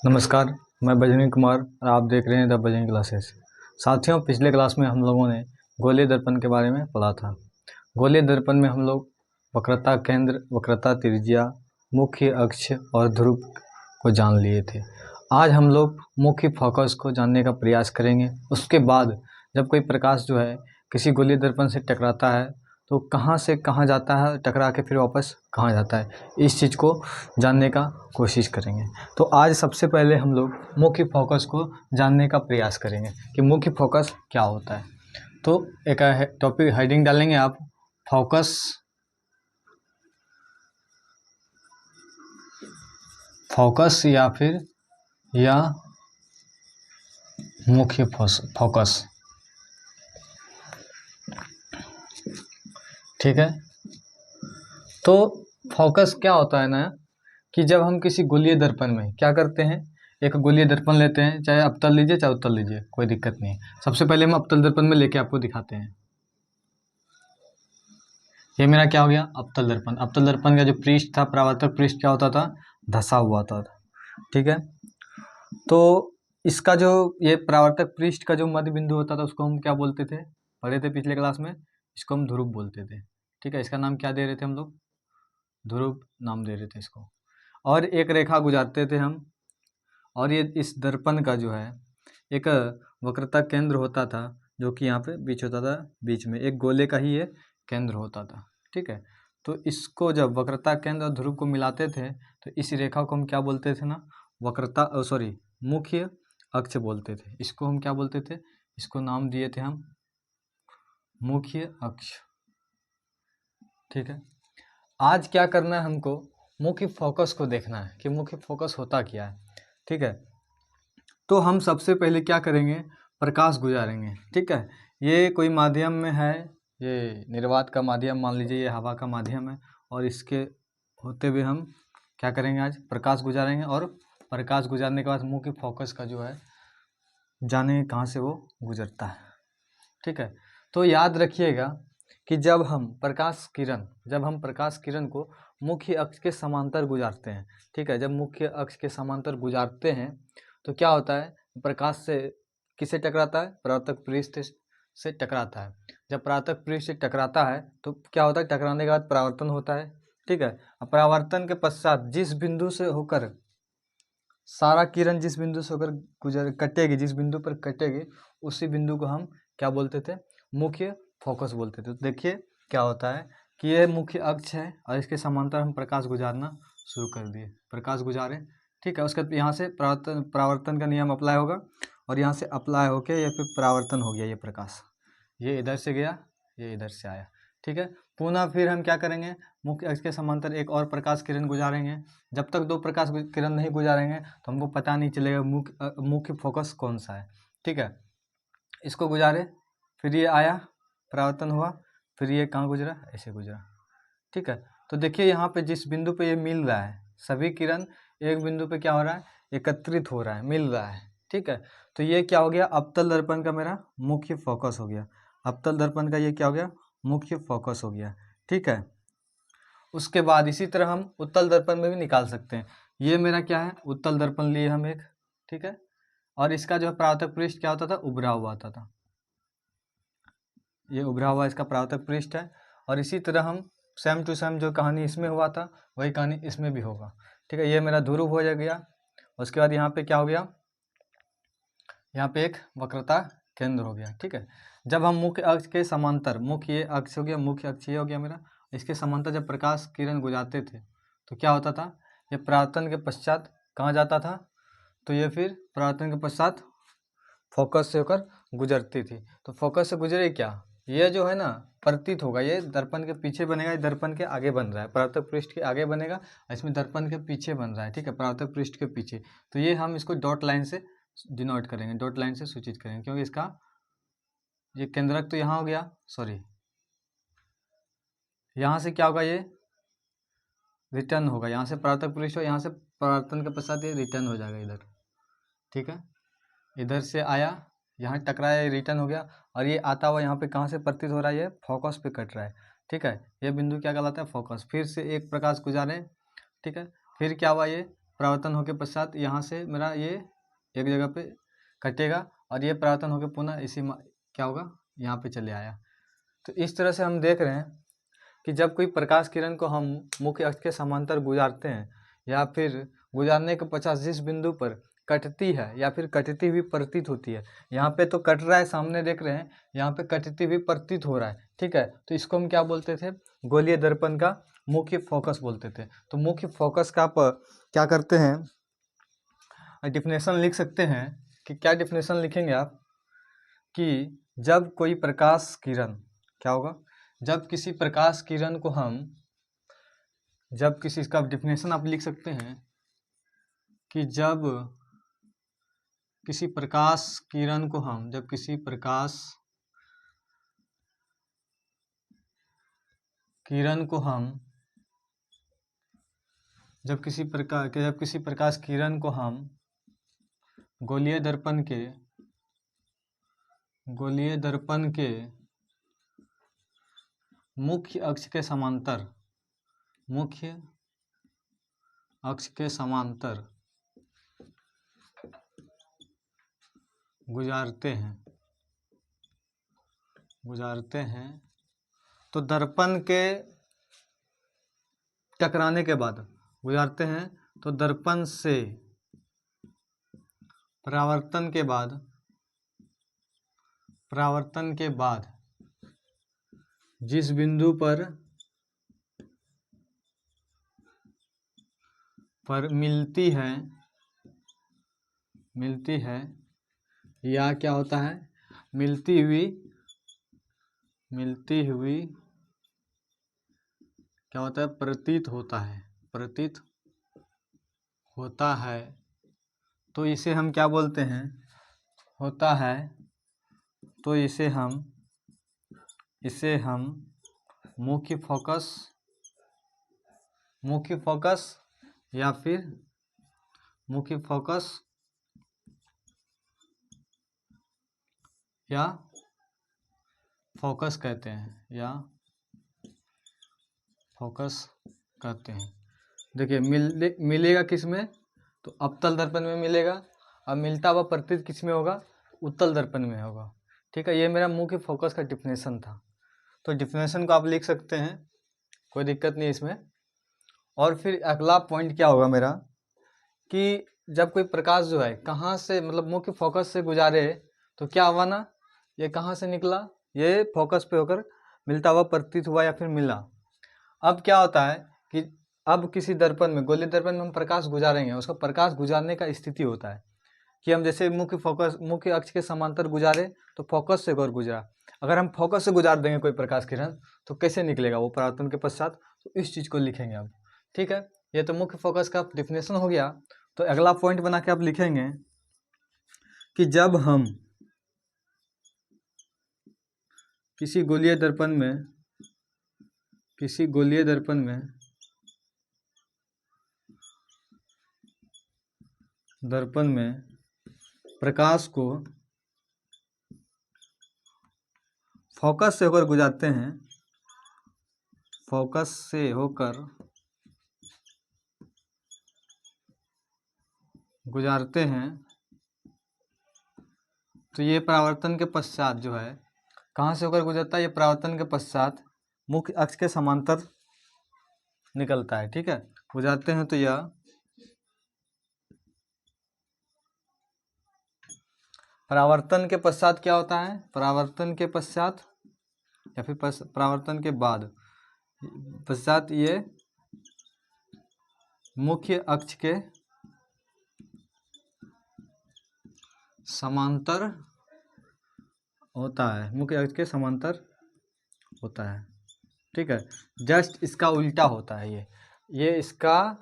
नमस्कार, मैं बजरंग कुमार और आप देख रहे हैं द बजरंग क्लासेस। साथियों, पिछले क्लास में हम लोगों ने गोलीय दर्पण के बारे में पढ़ा था। गोलीय दर्पण में हम लोग वक्रता केंद्र, वक्रता त्रिज्या, मुख्य अक्ष और ध्रुव को जान लिए थे। आज हम लोग मुख्य फोकस को जानने का प्रयास करेंगे। उसके बाद जब कोई प्रकाश जो है किसी गोलीय दर्पण से टकराता है तो कहाँ से कहाँ जाता है, टकरा के फिर वापस कहाँ जाता है, इस चीज़ को जानने का कोशिश करेंगे। तो आज सबसे पहले हम लोग मुख्य फोकस को जानने का प्रयास करेंगे कि मुख्य फोकस क्या होता है। तो एक टॉपिक हेडिंग डालेंगे आप, फोकस फोकस या मुख्य फोकस। ठीक है, तो फोकस क्या होता है ना कि जब हम किसी गोलीय दर्पण में क्या करते हैं, एक गोलीय दर्पण लेते हैं, चाहे अवतल लीजिए चाहे उत्तल लीजिए, कोई दिक्कत नहीं है। सबसे पहले हम अवतल दर्पण में लेके आपको दिखाते हैं। ये मेरा क्या हो गया, अवतल दर्पण। अवतल दर्पण का जो पृष्ठ था, परावर्तक पृष्ठ क्या होता था, धंसा हुआ था। ठीक है, तो इसका जो ये परावर्तक पृष्ठ का जो मध्य बिंदु होता था उसको हम क्या बोलते थे, पढ़े थे पिछले क्लास में, इसको हम ध्रुव बोलते थे। ठीक है, इसका नाम क्या दे रहे थे हम लोग, ध्रुव नाम दे रहे थे इसको। और एक रेखा गुजारते थे हम, और ये इस दर्पण का जो है एक वक्रता केंद्र होता था जो कि यहाँ पे बीच होता था, बीच में एक गोले का ही ये केंद्र होता था। ठीक है, तो इसको जब वक्रता केंद्र और ध्रुव को मिलाते थे तो इस रेखा को हम क्या बोलते थे ना, मुख्य अक्ष बोलते थे। इसको हम क्या बोलते थे, इसको नाम दिए थे हम मुख्य अक्ष। ठीक है, आज क्या करना है हमको, मुख्य फोकस को देखना है कि मुख्य फोकस होता क्या है। ठीक है, तो हम सबसे पहले क्या करेंगे, प्रकाश गुजारेंगे। ठीक है, ये कोई माध्यम में है, ये निर्वात का माध्यम मान लीजिए, ये हवा का माध्यम है, और इसके होते हुए हम क्या करेंगे, आज प्रकाश गुजारेंगे। और प्रकाश गुजारने के बाद मुख्य फोकस का जो है जानेंगे कहाँ से वो गुजरता है। ठीक है, तो याद रखिएगा कि जब हम प्रकाश किरण को मुख्य अक्ष के समांतर गुजारते हैं, ठीक है, जब मुख्य अक्ष के समांतर गुजारते हैं तो क्या होता है, प्रकाश से किससे टकराता है, परावर्तक पृष्ठ से टकराता है। जब परावर्तक पृष्ठ से टकराता है तो क्या होता है, टकराने के बाद परावर्तन होता है। ठीक है, परावर्तन के पश्चात जिस बिंदु से होकर सारा किरण जिस बिंदु से होकर कटेगी, जिस बिंदु पर कटेगी, उसी बिंदु को हम क्या बोलते थे, मुख्य फोकस बोलते थे। तो देखिए क्या होता है कि यह मुख्य अक्ष है और इसके समांतर हम प्रकाश गुजारना शुरू कर दिए, प्रकाश गुजारे। ठीक है, उसके बाद यहाँ से परावर्तन का नियम अप्लाई होगा और यहाँ से अप्लाई होके ये फिर परावर्तन हो गया, ये प्रकाश ये इधर से गया, ये इधर से आया। ठीक है, पुनः फिर हम क्या करेंगे, मुख्य अक्ष के समांतर एक और प्रकाश किरण गुजारेंगे। जब तक दो प्रकाश किरण नहीं गुजारेंगे तो हमको पता नहीं चलेगा मुख्य फोकस कौन सा है। ठीक है, इसको गुजारे, फिर ये आया, परावर्तन हुआ, फिर ये कहाँ गुजरा, ऐसे गुजरा। ठीक है, तो देखिए यहाँ पे जिस बिंदु पे ये मिल रहा है, सभी किरण एक बिंदु पे क्या हो रहा है, एकत्रित हो रहा है, मिल रहा है। ठीक है, तो ये क्या हो गया, अवतल दर्पण का मेरा मुख्य फोकस हो गया। अवतल दर्पण का ये क्या हो गया, मुख्य फोकस हो गया। ठीक है, उसके बाद इसी तरह हम उत्तल दर्पण में भी निकाल सकते हैं। ये मेरा क्या है, उत्तल दर्पण लिए हम एक। ठीक है, और इसका जो है परावर्तक पृष्ठ क्या होता था, उभरा हुआ आता था। ये उभरा हुआ इसका परावर्तक पृष्ठ है। और इसी तरह हम सेम टू सेम जो कहानी इसमें हुआ था वही कहानी इसमें भी होगा। ठीक है, ये मेरा ध्रुव हो गया। उसके बाद यहाँ पे क्या हो गया, यहाँ पे एक वक्रता केंद्र हो गया। ठीक है, जब हम मुख्य अक्ष के समांतर, मुख्य अक्ष हो गया, मुख्य अक्ष ये हो गया मेरा, इसके समांतर जब प्रकाश किरण गुजारते थे तो क्या होता था, ये परावर्तन के पश्चात कहाँ जाता था, तो ये फिर परावर्तन के पश्चात फोकस से होकर गुजरती थी। तो फोकस से गुजरे क्या, ये जो है ना प्रतीत होगा, ये दर्पण के पीछे बनेगा, ये दर्पण के आगे बन रहा है, परावर्तक पृष्ठ के आगे बनेगा, इसमें दर्पण के पीछे बन रहा है। ठीक है, परावर्तक पृष्ठ के पीछे। तो ये हम इसको डॉट लाइन से डिनोट करेंगे, डॉट लाइन से सूचित करेंगे, क्योंकि इसका ये केंद्रक तो यहाँ हो गया, सॉरी यहाँ से क्या होगा, ये रिटर्न होगा, यहाँ से परावर्तक पृष्ठ हो, यहाँ से परावर्तन के पश्चात ये रिटर्न हो जाएगा इधर। ठीक है, इधर से आया, यहाँ टकराया, रिटर्न हो गया, और ये आता हुआ यहाँ पे कहाँ से प्रतीत हो रहा है, ये फोकस पे कट रहा है। ठीक है, ये बिंदु क्या कहलाता है, फोकस। फिर से एक प्रकाश गुजारे। ठीक है, फिर क्या हुआ, ये परावर्तन होके पश्चात यहाँ से मेरा ये एक जगह पे कटेगा और ये परावर्तन होके पुनः इसी क्या होगा, यहाँ पे चले आया। तो इस तरह से हम देख रहे हैं कि जब कोई प्रकाश किरण को हम मुख्य अक्ष के समांतर गुजारते हैं या फिर गुजारने के पश्चात जिस बिंदु पर कटती है या फिर कटती हुई प्रतीत होती है, यहाँ पे तो कट रहा है, सामने देख रहे हैं, यहाँ पे कटती हुई प्रतीत हो रहा है, ठीक है। तो इसको हम क्या बोलते थे, गोलीय दर्पण का मुख्य फोकस बोलते थे। तो मुख्य फोकस का आप क्या करते हैं, डिफिनेशन लिख सकते हैं कि क्या डिफिनेशन लिखेंगे आप, कि जब कोई प्रकाश किरण क्या होगा, जब किसी प्रकाश किरण को हम, जब किसी, इसका डिफिनेशन आप लिख सकते हैं कि जब किसी प्रकाश किरण को हम, जब किसी प्रकाश किरण को हम, जब किसी प्रकाश किरण को हम गोलीय दर्पण के मुख्य अक्ष के समांतर गुजारते हैं तो दर्पण के टकराने के बाद गुजारते हैं, तो दर्पण से परावर्तन के बाद जिस बिंदु पर मिलती है या क्या होता है, मिलती हुई क्या होता है, प्रतीत होता है, तो इसे हम क्या बोलते हैं, होता है, तो इसे हम मुख्य फोकस या फिर मुख्य फोकस या फोकस कहते हैं, देखिए मिलेगा किस में, तो अवतल दर्पण में मिलेगा, और मिलता हुआ प्रतीत किस में होगा, उत्तल दर्पण में होगा, ठीक है। ये मेरा मुख्य फोकस का डिफिनेशन था। तो डिफिनेशन को आप लिख सकते हैं, कोई दिक्कत नहीं इसमें। और फिर अगला पॉइंट क्या होगा मेरा, कि जब कोई प्रकाश जो है कहाँ से, मतलब मुख्य फोकस से गुजारे, तो क्या हुआ ना, ये कहाँ से निकला, ये फोकस पे होकर मिलता हुआ प्रतीत हुआ या फिर मिला। अब क्या होता है कि अब किसी दर्पण में, गोलीय दर्पण में हम प्रकाश गुजारेंगे, उसका प्रकाश गुजारने का स्थिति होता है कि हम जैसे मुख्य अक्ष के समांतर गुजारे तो फोकस से होकर गुजरा। अगर हम फोकस से गुजार देंगे कोई प्रकाश किरण तो कैसे निकलेगा वो परावर्तन के पश्चात, तो इस चीज़ को लिखेंगे अब, ठीक है। ये तो मुख्य फोकस का डिफिनेशन हो गया। तो अगला पॉइंट बना के आप लिखेंगे कि जब हम किसी गोलीय दर्पण में प्रकाश को फोकस से होकर गुजारते हैं, तो ये परावर्तन के पश्चात जो है कहाँ से होकर गुजरता है, ये परावर्तन के पश्चात मुख्य अक्ष के समांतर निकलता है, ठीक है। गुजारते हैं तो यह परावर्तन के पश्चात क्या होता है, परावर्तन के पश्चात या फिर परावर्तन के बाद पश्चात ये मुख्य अक्ष के समांतर होता है, ठीक है। जस्ट इसका उल्टा होता है, ये इसका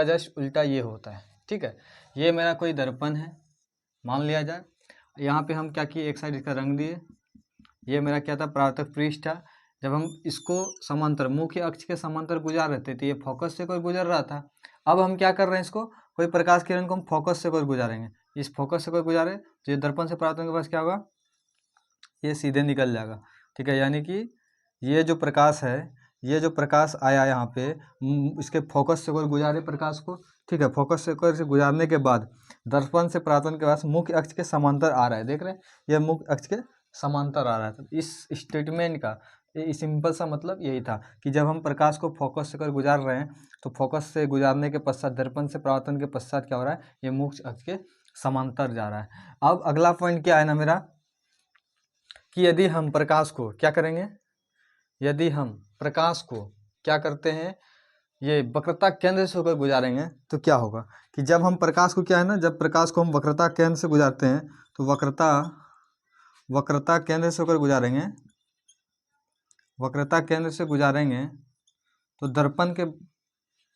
जस्ट उल्टा ये होता है, ठीक है। ये मेरा कोई दर्पण है मान लिया जाए, यहाँ पे हम क्या किए, एक साइड इसका रंग दिए, ये मेरा क्या था, परावर्तक पृष्ठ था। जब हम इसको समांतर मुख्य अक्ष के समांतर गुजार रहे थे तो ये फोकस से कोई गुजर रहा था। अब हम क्या कर रहे हैं, इसको कोई प्रकाश किरण को हम फोकस से कोई गुजारेंगे, इस फोकस से कोई गुजारे तो ये दर्पण से परावर्तन के पास क्या होगा, ये सीधे निकल जाएगा, ठीक है। यानी कि ये जो प्रकाश है, ये जो प्रकाश आया यहाँ पे इसके फोकस से कोई गुजारे प्रकाश को, ठीक है, फोकस से गुजारने के बाद दर्पण से परावर्तन के बाद मुख्य अक्ष के समांतर आ रहा है, देख रहे हैं, यह मुख्य अक्ष के समांतर आ रहा है। तो इस स्टेटमेंट का ये सिंपल सा मतलब यही था कि जब हम प्रकाश को फोकस से कर गुजार रहे हैं तो फोकस से गुजारने के पश्चात दर्पण से परावर्तन के पश्चात क्या हो रहा है, ये मुख्य अक्ष के समांतर जा रहा है। अब अगला पॉइंट क्या है ना मेरा, कि यदि हम प्रकाश को क्या करेंगे, यदि हम प्रकाश को क्या करते हैं, ये वक्रता केंद्र से होकर गुजारेंगे तो क्या होगा कि जब हम प्रकाश को क्या है ना, जब प्रकाश को हम वक्रता केंद्र से गुजारते हैं तो वक्रता केंद्र से होकर गुजारेंगे, वक्रता केंद्र से गुजारेंगे तो दर्पण के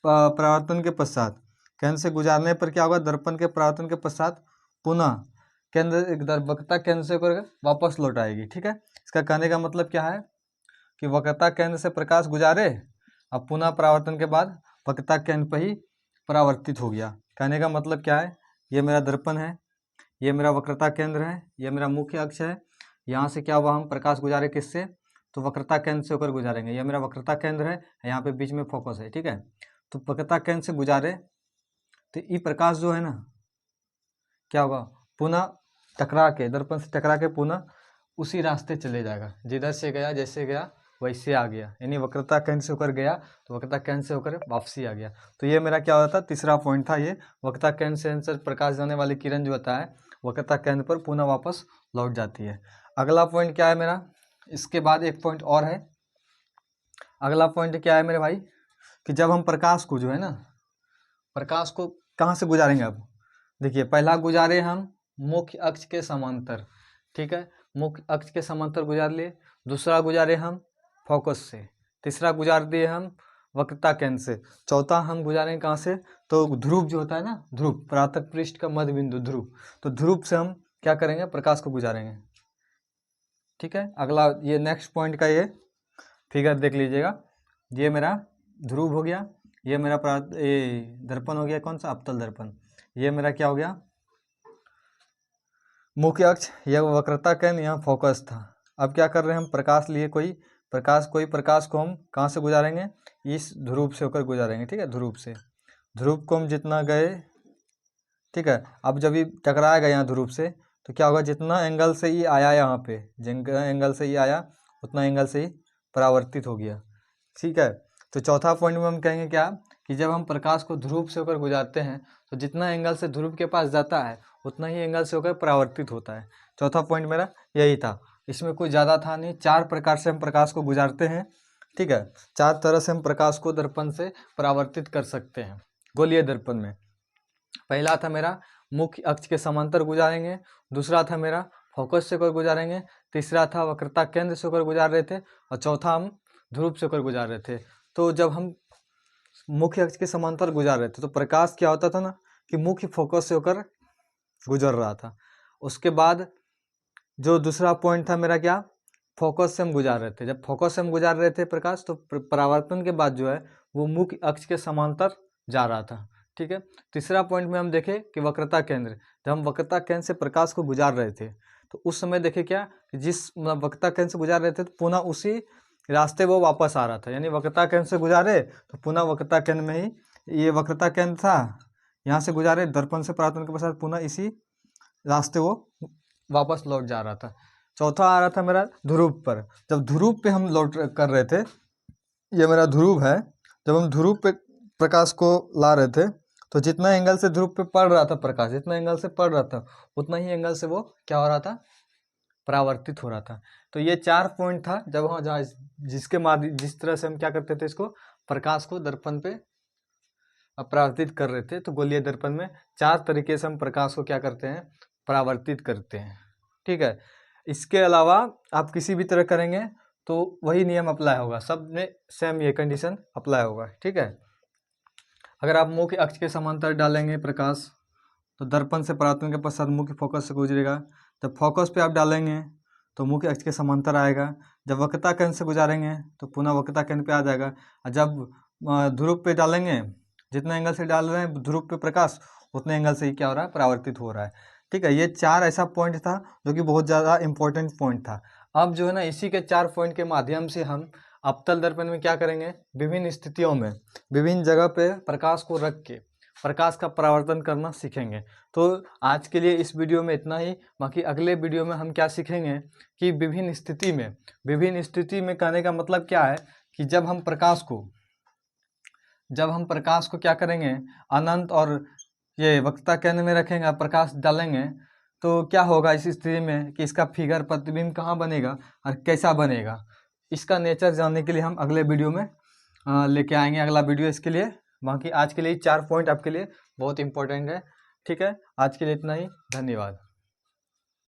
परावर्तन के पश्चात केंद्र से गुजारने पर क्या होगा, दर्पण के परावर्तन के पश्चात पुनः वक्रता केंद्र से होकर वापस लौट आएगी। ठीक है, इसका कहने का मतलब क्या है कि वक्रता केंद्र से प्रकाश गुजारे, अब पुनः परावर्तन के बाद वक्रता केंद्र पर ही परावर्तित हो गया। कहने का मतलब क्या है, ये मेरा दर्पण है, ये मेरा वक्रता केंद्र है, ये मेरा मुख्य अक्ष है, यहाँ से क्या हुआ, हम प्रकाश गुजारे किससे, तो वक्रता केंद्र से होकर गुजारेंगे। ये मेरा वक्रता केंद्र है, यहाँ पे बीच में फोकस है। ठीक है, तो वक्रता केंद्र से गुजारे तो ये प्रकाश जो है ना क्या होगा, पुनः टकरा के, दर्पण से टकरा के पुनः उसी रास्ते चले जाएगा, जिधर से गया, जैसे गया वैसे आ गया, यानी वक्रता केंद्र से होकर गया तो वक्रता केंद्र से होकर वापसी आ गया। तो ये मेरा क्या होता था, तीसरा पॉइंट था, ये वक्रता केंद्र से अंदर प्रकाश जाने वाली किरण जो होता है वक्रता केंद्र पर पुनः वापस लौट जाती है। अगला पॉइंट क्या है मेरा, इसके बाद एक पॉइंट और है। अगला पॉइंट क्या है मेरे भाई, कि जब हम प्रकाश को जो है ना, प्रकाश को कहाँ से गुजारेंगे, अब देखिए, पहला गुजारे हम मुख्य अक्ष के समांतर, ठीक है, मुख्य अक्ष के समांतर गुजार लिए, दूसरा गुजारे हम फोकस से, तीसरा गुजार दिए हम वक्रता केंद्र से, चौथा हम गुजारेंगे कहाँ से, तो ध्रुव जो होता है ना, ध्रुव, परावर्तक पृष्ठ का मध्य बिंदु ध्रुव, तो ध्रुव से हम क्या करेंगे, प्रकाश को गुजारेंगे। ठीक है, अगला ये नेक्स्ट पॉइंट का ये फिगर देख लीजिएगा, ये मेरा ध्रुव हो गया, ये मेरा ये दर्पण हो गया, कौन सा, अवतल दर्पण, ये मेरा क्या हो गया, मुख्य अक्ष, यह वक्रता केंद्र, यहाँ फोकस था। अब क्या कर रहे हैं हम, प्रकाश लिए, कोई प्रकाश को हम कहाँ से गुजारेंगे, इस ध्रुव से होकर गुजारेंगे। ठीक है, ध्रुव को हम जितना गए, ठीक है, अब जब ये टकराएगा यहाँ ध्रुव से तो क्या होगा, जितना एंगल से ये आया यहाँ पे, जितना एंगल से ये आया उतना एंगल से ही परावर्तित हो गया। ठीक है, तो चौथा पॉइंट में हम कहेंगे क्या, कि जब हम प्रकाश को ध्रुव से होकर गुजारते हैं तो जितना एंगल से ध्रुव के पास जाता है उतना ही एंगल से होकर परावर्तित होता है। चौथा पॉइंट मेरा यही था, इसमें कोई ज़्यादा था नहीं, 4 प्रकार से हम प्रकाश को गुजारते हैं। ठीक है, 4 तरह से हम प्रकाश को दर्पण से परावर्तित कर सकते हैं गोलीय दर्पण में। पहला था मेरा मुख्य अक्ष के समांतर गुजारेंगे, दूसरा था मेरा फोकस से होकर गुजारेंगे, तीसरा था वक्रता केंद्र से होकर गुजार रहे थे, और चौथा हम ध्रुव से होकर गुजार रहे थे। तो जब हम मुख्य अक्ष के समांतर गुजार रहे थे तो प्रकाश क्या होता था ना, कि मुख्य फोकस से होकर गुजर रहा था। उसके बाद जो दूसरा पॉइंट था मेरा क्या, फोकस से हम गुजार रहे थे, जब फोकस से हम गुजार रहे थे प्रकाश तो परावर्तन के बाद जो है वो मुख्य अक्ष के समांतर जा रहा था। ठीक है, तीसरा पॉइंट में हम देखें कि वक्रता केंद्र, जब हम वक्रता केंद्र से प्रकाश को गुजार रहे थे तो उस समय देखे क्या, कि जिस वक्रता केंद्र से गुजार रहे थे तो पुनः उसी रास्ते वो वापस आ रहा था, यानी वक्रता केंद्र से गुजारे तो पुनः वक्रता केंद्र में ही, ये वक्रता केंद्र था, यहाँ से गुजारे, दर्पण से परावर्तन के पश्चात पुनः इसी रास्ते वो वापस लौट जा रहा था। चौथा आ रहा था मेरा ध्रुव पर, जब ध्रुव पे हम लौट कर रहे थे, ये मेरा ध्रुव है, जब हम ध्रुव पे प्रकाश को ला रहे थे तो जितना एंगल से ध्रुव पे पड़ रहा था प्रकाश, जितना एंगल से पड़ रहा था उतना ही एंगल से वो क्या हो रहा था, परावर्तित हो रहा था। तो ये 4 पॉइंट था, जब हम जिसके माध्यम, जिस तरह से हम क्या करते थे, इसको प्रकाश को दर्पण पे परावर्तित कर रहे थे। तो गोलीय दर्पण में 4 तरीके से हम प्रकाश को क्या करते हैं, परावर्तित करते हैं। ठीक है, इसके अलावा आप किसी भी तरह करेंगे तो वही नियम अप्लाई होगा, सब में सेम ये कंडीशन अप्लाई होगा। ठीक है, अगर आप मुख्य अक्ष के समांतर डालेंगे प्रकाश तो दर्पण से परावर्तन के पश्चात मुख्य फोकस से गुजरेगा, जब फोकस पे आप डालेंगे तो मुख्य अक्ष के समांतर आएगा, जब वक्रता केंद्र से गुजारेंगे तो पुनः वक्रता केंद्र पे आ जाएगा, और जब ध्रुव पे डालेंगे, जितना एंगल से डाल रहे हैं ध्रुव पे प्रकाश उतने एंगल से ही क्या हो रहा है, परावर्तित हो रहा है। ठीक है, ये 4 ऐसा पॉइंट था जो कि बहुत ज़्यादा इंपॉर्टेंट पॉइंट था। अब जो है ना, इसी के 4 पॉइंट के माध्यम से हम अवतल दर्पण में क्या करेंगे, विभिन्न स्थितियों में विभिन्न जगह पे प्रकाश को रख के प्रकाश का परावर्तन करना सीखेंगे। तो आज के लिए इस वीडियो में इतना ही। बाकी अगले वीडियो में हम क्या सीखेंगे कि विभिन्न स्थिति में कहने का मतलब क्या है कि जब हम प्रकाश को क्या करेंगे, अनंत और ये वक्रता केंद्र में रखेंगे, प्रकाश डालेंगे, तो क्या होगा इस स्थिति में कि इसका फिगर प्रतिबिंब कहाँ बनेगा और कैसा बनेगा। इसका नेचर जानने के लिए हम अगले वीडियो में लेके आएंगे अगला वीडियो इसके लिए। बाकी आज के लिए 4 पॉइंट आपके लिए बहुत इंपॉर्टेंट है। ठीक है, आज के लिए इतना ही, धन्यवाद।